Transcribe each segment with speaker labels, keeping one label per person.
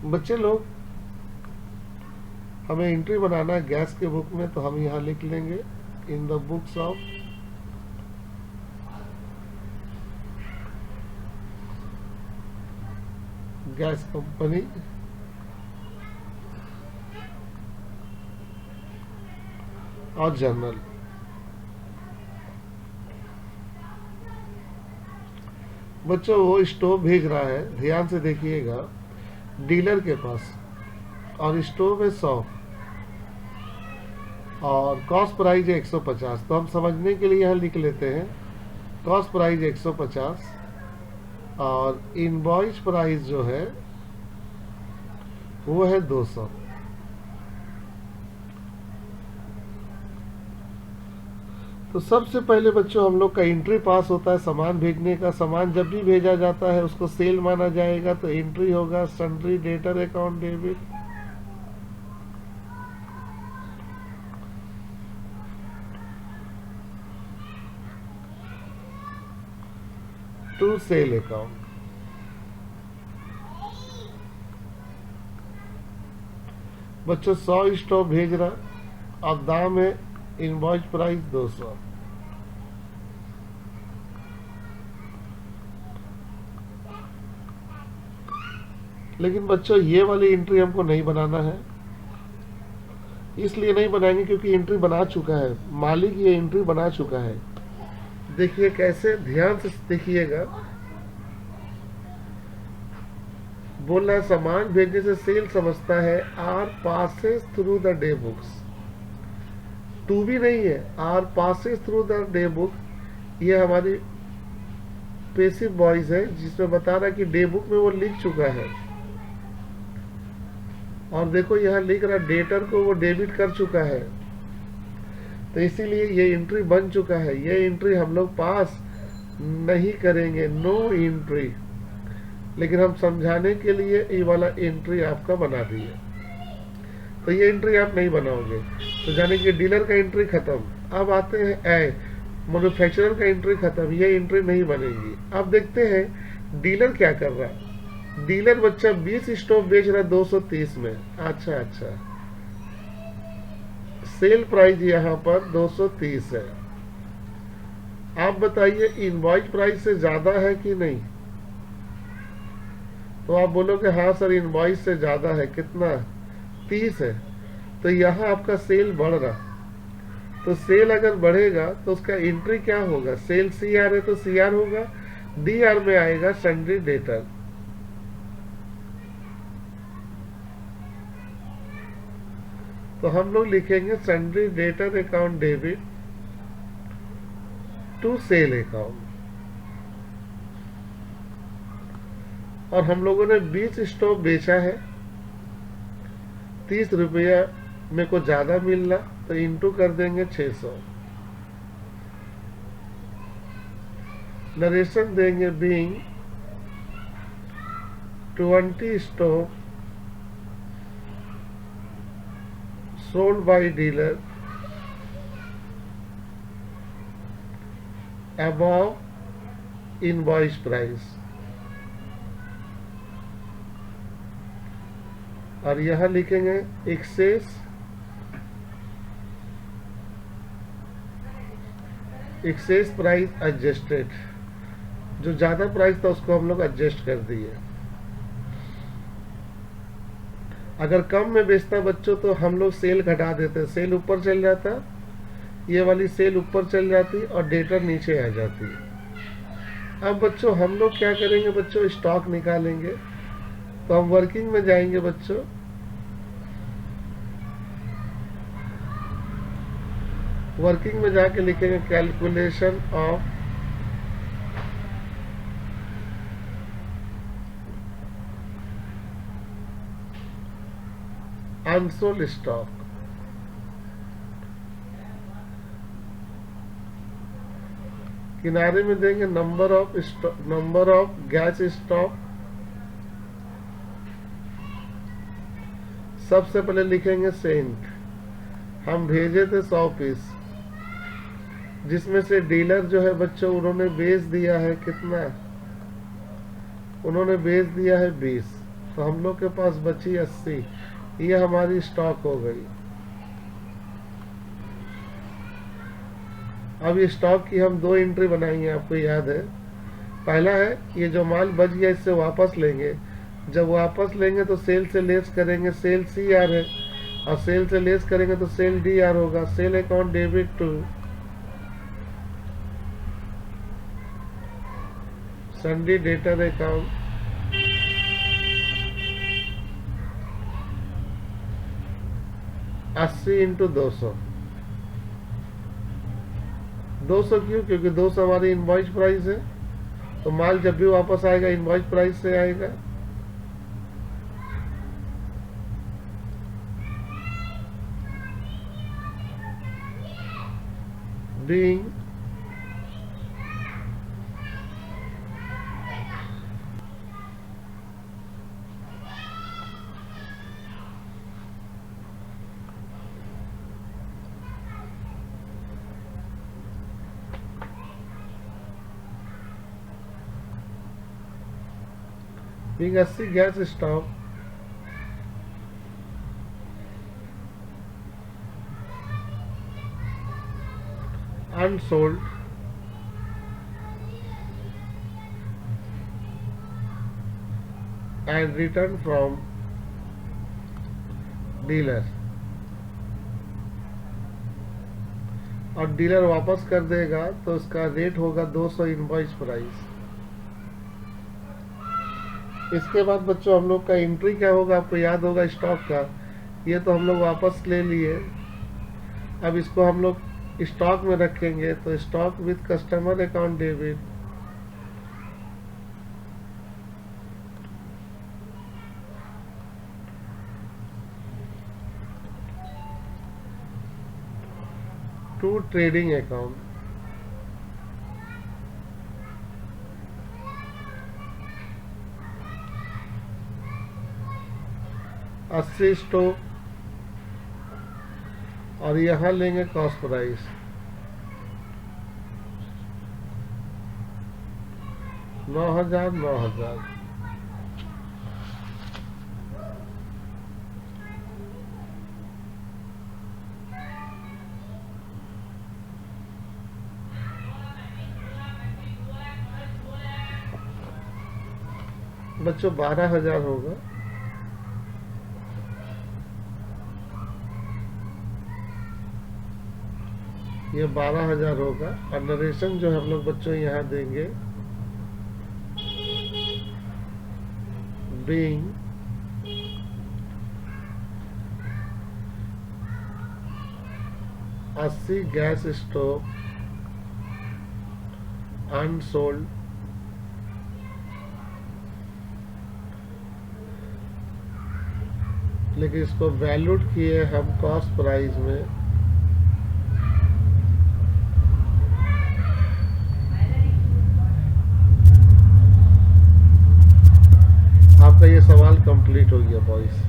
Speaker 1: बच्चे लोग, हमें एंट्री बनाना है गैस के बुक में, तो हम यहाँ लिख लेंगे in the books of gas company और जर्नल। बच्चों वो स्टोव भेज रहा है, ध्यान से देखिएगा, डीलर के पास, और स्टोव है 100 और कॉस्ट प्राइस है 150। तो हम समझने के लिए यहाँ लिख लेते हैं कॉस्ट प्राइस 150 और इनवॉइस प्राइस जो है वो है 200। तो सबसे पहले बच्चों हम लोग का एंट्री पास होता है सामान भेजने का। सामान जब भी भेजा जाता है उसको सेल माना जाएगा, तो एंट्री होगा sundry debtor account debit. To sale account. बच्चों 100 स्टॉक भेज रहा और दाम है इनवॉइस प्राइस 200। लेकिन बच्चों ये वाली एंट्री हमको नहीं बनाना है। इसलिए नहीं बनाएंगे क्योंकि एंट्री बना चुका है मालिक, ये एंट्री बना चुका है। देखिए कैसे, ध्यान से देखिएगा। बोल रहा है सामान भेजने से सेल समझता है are passes through the day books. Two भी नहीं है, are passes through the day book. ये हमारी पेसिव वॉइस है जिसमें बता रहा है कि डे बुक में वो लिख चुका है। और देखो यहाँ लिख रहा डेटर को वो डेबिट कर चुका है, तो इसीलिए ये एंट्री बन चुका है। ये एंट्री हम लोग पास नहीं करेंगे, नो एंट्री। लेकिन हम समझाने के लिए ये वाला एंट्री आपका बना दिए, तो ये एंट्री आप नहीं बनाओगे। तो जाने कि डीलर का एंट्री खत्म। अब आते हैं ए मैन्युफैक्चरर का एंट्री खत्म, ये एंट्री नहीं बनेगी। अब देखते हैं डीलर क्या कर रहा है। डीलर बच्चा 20 स्टोव बेच रहा है 230 में। अच्छा, सेल प्राइस यहाँ पर 230 है। आप बताइए इनवॉइस प्राइस से ज्यादा है कि नहीं? तो आप बोलोगे हाँ सर इनवॉइस से ज्यादा है। कितना? 30 है। तो यहाँ आपका सेल बढ़ रहा। तो सेल अगर बढ़ेगा तो उसका एंट्री क्या होगा? सेल CR है तो CR होगा, DR में आएगा सन्ड्री डेटर। तो हम लोग लिखेंगे sundry debtor account debit to sale account. और हम लोगों ने 20 स्टोव बेचा है, 30 रुपया मेरे को ज्यादा मिल रहा, तो इंटू कर देंगे 600। नरेशन देंगे being 20 stove sold by dealer above invoice price। और यहां लिखेंगे एक्सेस प्राइस एडजस्टेड। जो ज्यादा प्राइस था उसको हम लोग एडजस्ट कर दिए। अगर कम में बेचता बच्चों तो हम लोग सेल घटा देते, सेल ऊपर चल जाता, ये वाली सेल ऊपर चल जाती और डेटर नीचे आ जाती। अब बच्चों हम लोग क्या करेंगे? बच्चों स्टॉक निकालेंगे। तो हम वर्किंग में जाएंगे बच्चों। वर्किंग में जाके लिखेंगे कैलकुलेशन ऑफ अनसोल्ड स्टॉक। किनारे में देंगे नंबर ऑफ गैस स्टॉक। सबसे पहले लिखेंगे सेंट। हम भेजे थे 100 पीस, जिसमें से डीलर जो है बच्चों उन्होंने बेच दिया है कितना? उन्होंने बेच दिया है 20। तो हम लोग के पास बची 80, ये हमारी स्टॉक हो गई। अब ये स्टॉक की हम 2 एंट्री बनाएंगे, आपको याद है। पहला है ये जो माल बच गया इससे वापस लेंगे, जब वापस लेंगे तो सेल से लेस करेंगे, सेल सी आर है, और सेल से लेस करेंगे तो सेल डी आर होगा। Sale account debit to sundry debtor account, अस्सी इंटू 200। 200 क्यों? क्योंकि 200 हमारी इनवॉइस प्राइस है, तो माल जब भी वापस आएगा इनवॉइस प्राइस से आएगा। Being being 80 gas stock unsold and returned from dealer, और डीलर वापस कर देगा तो उसका रेट होगा 200 इनवॉइस प्राइस। इसके बाद बच्चों हम लोग का एंट्री क्या होगा, आपको याद होगा स्टॉक का। ये तो हम लोग वापस ले लिए, अब इसको हम लोग स्टॉक में रखेंगे, तो stock with customer account debit, to trading account. अस्सी स्टॉक, और यहां लेंगे कॉस्ट प्राइस 9,000 9,000। बच्चों 12,000 होगा। ये 12,000 होगा, और नरेशन जो हम लोग बच्चों यहाँ देंगे, बीइंग अस्सी गैस स्टोव अनसोल्ड, लेकिन इसको वैल्यूड किए हम कॉस्ट प्राइस में। आपका ये सवाल कंप्लीट हो गया बॉयज।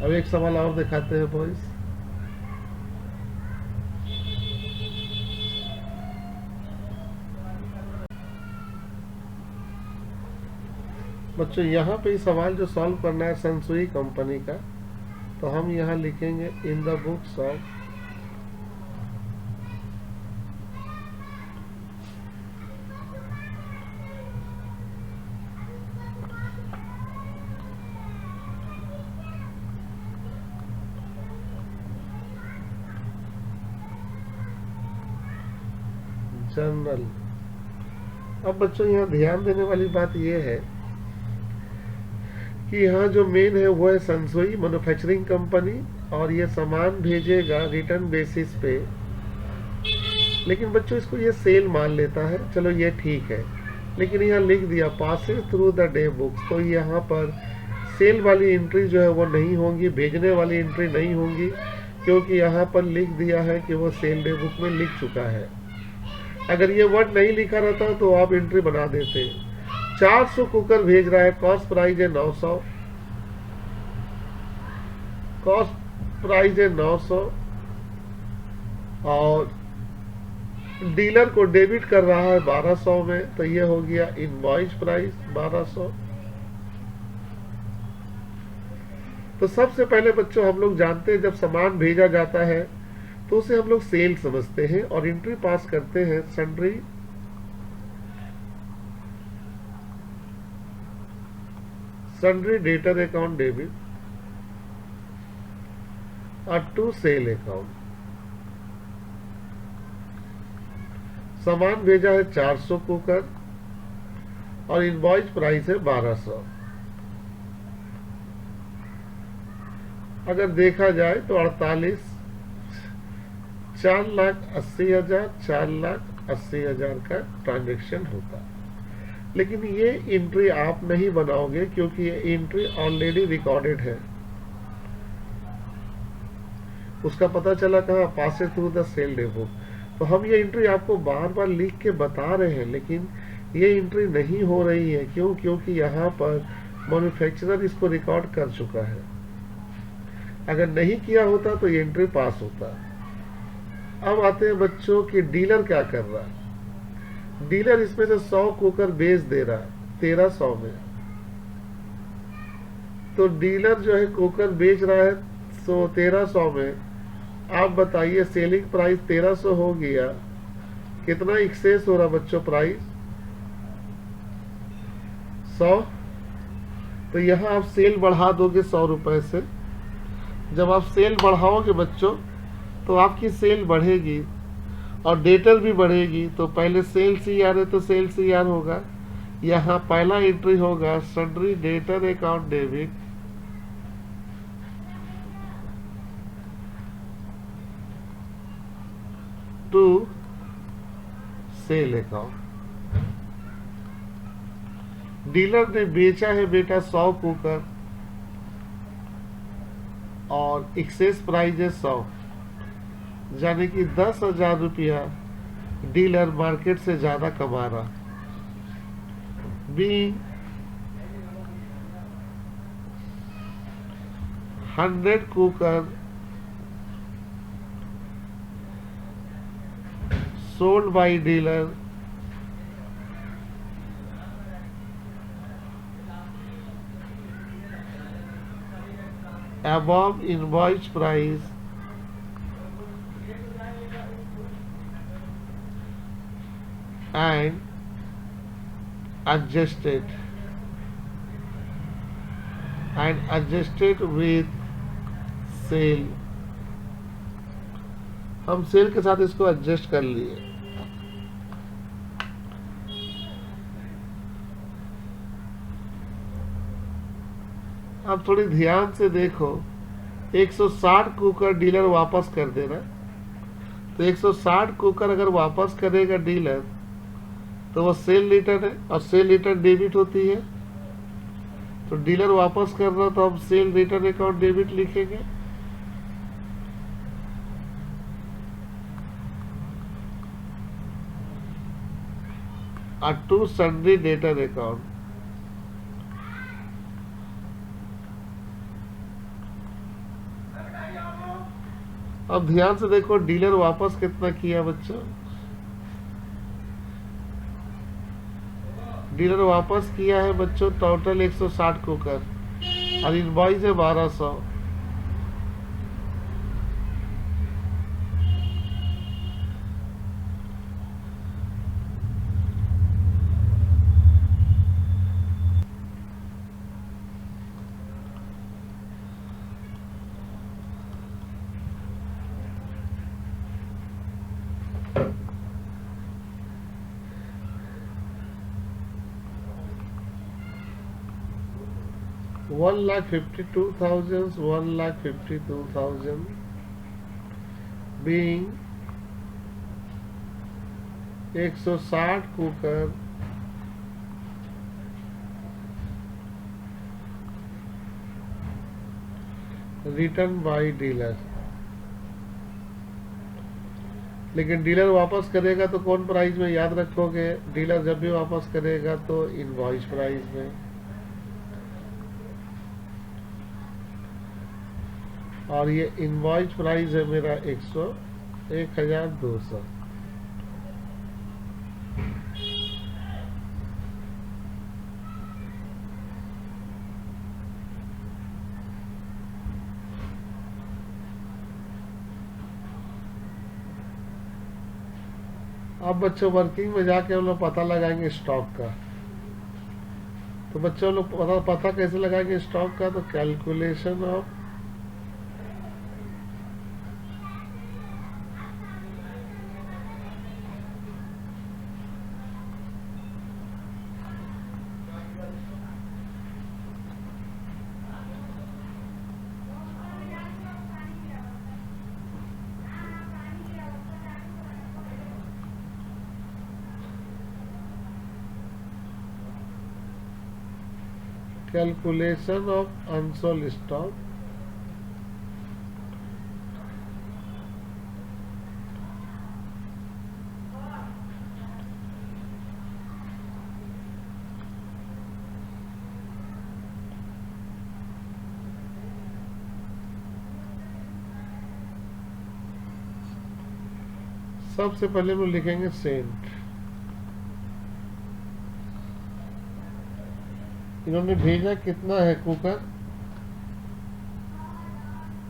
Speaker 1: अब एक सवाल और दिखाते हैं बॉयज। बच्चों यहाँ पे सवाल जो सॉल्व करना है सनसुई कंपनी का, तो हम यहाँ लिखेंगे in the books of general. अब बच्चों यहाँ ध्यान देने वाली बात यह है कि यहाँ जो मेन है वो है सनसुई मैन्युफैक्चरिंग कंपनी, और ये सामान भेजेगा रिटर्न बेसिस पे। लेकिन बच्चों इसको ये सेल मान लेता है, चलो ये ठीक है, लेकिन यहाँ लिख दिया passing through the day books, तो यहाँ पर सेल वाली एंट्री जो है वो नहीं होंगी, भेजने वाली एंट्री नहीं होंगी, क्योंकि यहाँ पर लिख दिया है कि वो सेल डे बुक में लिख चुका है। अगर ये वर्ड नहीं लिखा रहता तो आप एंट्री बना देते। 400 कुकर भेज रहा है, कॉस्ट प्राइस है 900, कॉस्ट प्राइस है 900, और डीलर को डेबिट कर रहा है 1200 में, तो ये हो गया इनवॉइस प्राइस 1200। तो सबसे पहले बच्चों हम लोग जानते हैं, जब सामान भेजा जाता है तो उसे हम लोग सेल समझते हैं और एंट्री पास करते हैं सन्ड्री डेटर अकाउंट डेबिट और टू सेल अकाउंट। सामान भेजा है 400 कुकर और इनवॉइस प्राइस है 1200। अगर देखा जाए तो 4,80,000 का ट्रांजैक्शन होता। लेकिन ये एंट्री आप नहीं बनाओगे क्योंकि ये एंट्री ऑलरेडी रिकॉर्डेड है। उसका पता चला कहाँ, pass through the sale depot. तो हम ये एंट्री आपको बार बार लिख के बता रहे हैं, लेकिन ये एंट्री नहीं हो रही है। क्यों? क्योंकि यहाँ पर मैन्युफैक्चरर इसको रिकॉर्ड कर चुका है। अगर नहीं किया होता तो ये एंट्री पास होता। अब आते हैं बच्चों कि डीलर क्या कर रहा है। डीलर इसमें से 100 कुकर बेच दे रहा है 1300 में। तो डीलर जो है कुकर बेच रहा है 1300 में। आप बताइए, सेलिंग प्राइस 1300 हो गया, कितना एक्सेस हो रहा बच्चों प्राइस? 100। तो यहाँ आप सेल बढ़ा दोगे 100 रुपए से। जब आप सेल बढ़ाओगे बच्चों तो आपकी सेल बढ़ेगी और डेटर भी बढ़ेगी। तो पहले सेल CR है तो सेल CR होगा। यहाँ पहला एंट्री होगा sundry debtor account debit to sale account. Dealer ने बेचा है बेटा 100 कुकर और एक्सेस प्राइस है 100, यानी कि 10,000 रुपया डीलर मार्केट से ज्यादा कमा रहा। Being 100 cooker sold by dealer above invoice price and adjusted with sale. हम सेल के साथ इसको एडजस्ट कर लिए। अब थोड़ी ध्यान से देखो, 160 कुकर डीलर वापस कर देना। तो 160 कुकर अगर वापस करेगा डीलर तो वो सेल रिटर्न है और सेल रिटर्न डेबिट होती है। तो डीलर वापस कर रहा तो हम सेल रिटर्न अकाउंट डेबिट लिखेंगे। और टू सन्ड्री डेटर अकाउंट। अब ध्यान से देखो डीलर वापस कितना किया बच्चों। डीलर वापस किया है बच्चों टोटल 160 कुकर और इनवॉइस है 1200। $1,52,000 being 160 cooker return by dealer. लेकिन डीलर वापस करेगा तो कौन प्राइस में याद रखोगे? डीलर जब भी वापस करेगा तो इनवॉइस प्राइस में। और ये इनवॉइस प्राइस है मेरा 1,200। अब बच्चों वर्किंग में जाके हम लोग पता लगाएंगे स्टॉक का। तो बच्चों लोग पता कैसे लगाएंगे स्टॉक का? तो calculation of calculation of unsold stock. सबसे पहले हम लोग लिखेंगे सेंट। इन्होंने भेजा कितना है कुकर?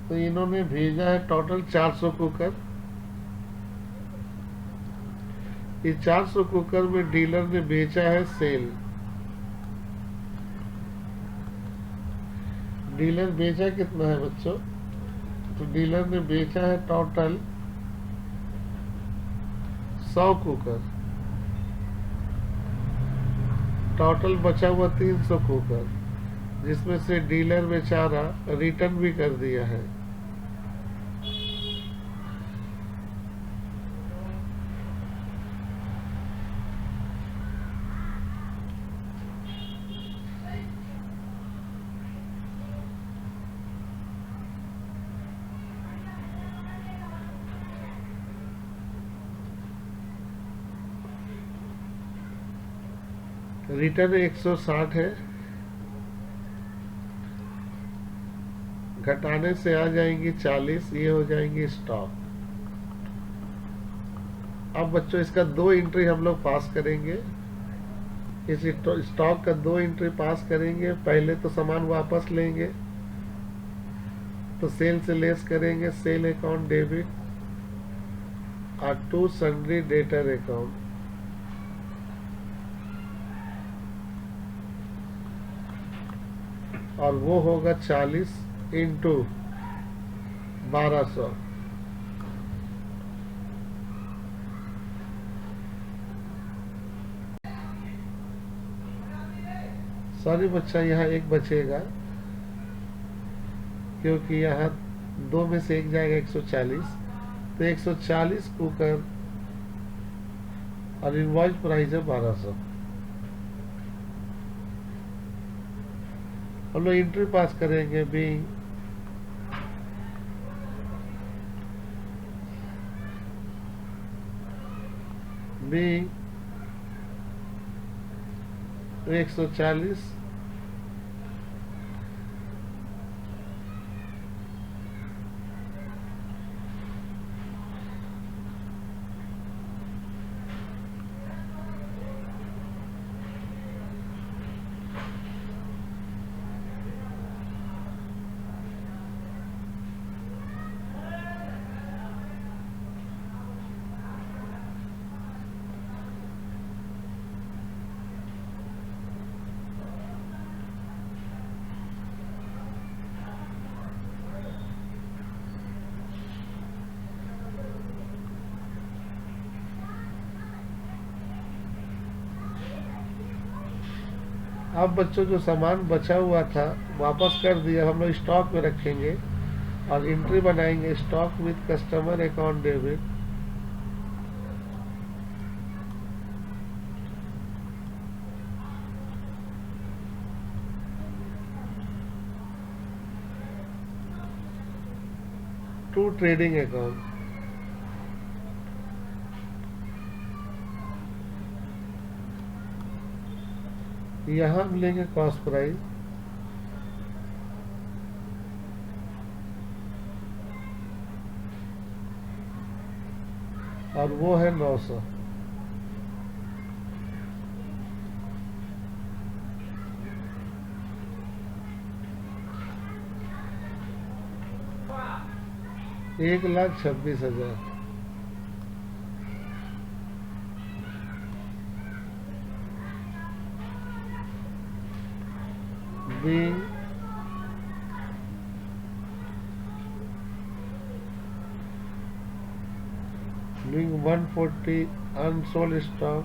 Speaker 1: तो इन्होंने भेजा है टोटल 400 कुकर। ये 400 कुकर में डीलर ने बेचा है सेल। डीलर बेचा कितना है बच्चों? तो डीलर ने बेचा है टोटल 100 कुकर। टोटल बचा हुआ 300 कुकर, जिसमें से डीलर बेचारा रिटर्न भी कर दिया है। रिटर्न 160 है, घटाने से आ जाएंगी 40, ये हो जाएंगी स्टॉक। अब बच्चों इसका 2 एंट्री हम लोग पास करेंगे। इस स्टॉक का 2 एंट्री पास करेंगे। पहले तो सामान वापस लेंगे, तो सेल से लेस करेंगे सेल अकाउंट डेबिट और टू सन्ड्री डेटर अकाउंट। और वो होगा 40 इंटू 1200। सॉरी बच्चा, यहाँ एक बचेगा क्योंकि यहाँ 2 में से 1 जाएगा 140। तो 140 कुकर और इनवॉइस प्राइस है 1200। हम लोग एंट्री पास करेंगे बीइंग बीइंग 140 अब बच्चों जो सामान बचा हुआ था वापस कर दिया, हम लोग स्टॉक में रखेंगे और एंट्री बनाएंगे stock with customer account debit. To trading account. यहाँ हम लेंगे कॉस्ट प्राइस और वो है 900। $1,26,000। being doing 140 unsold stock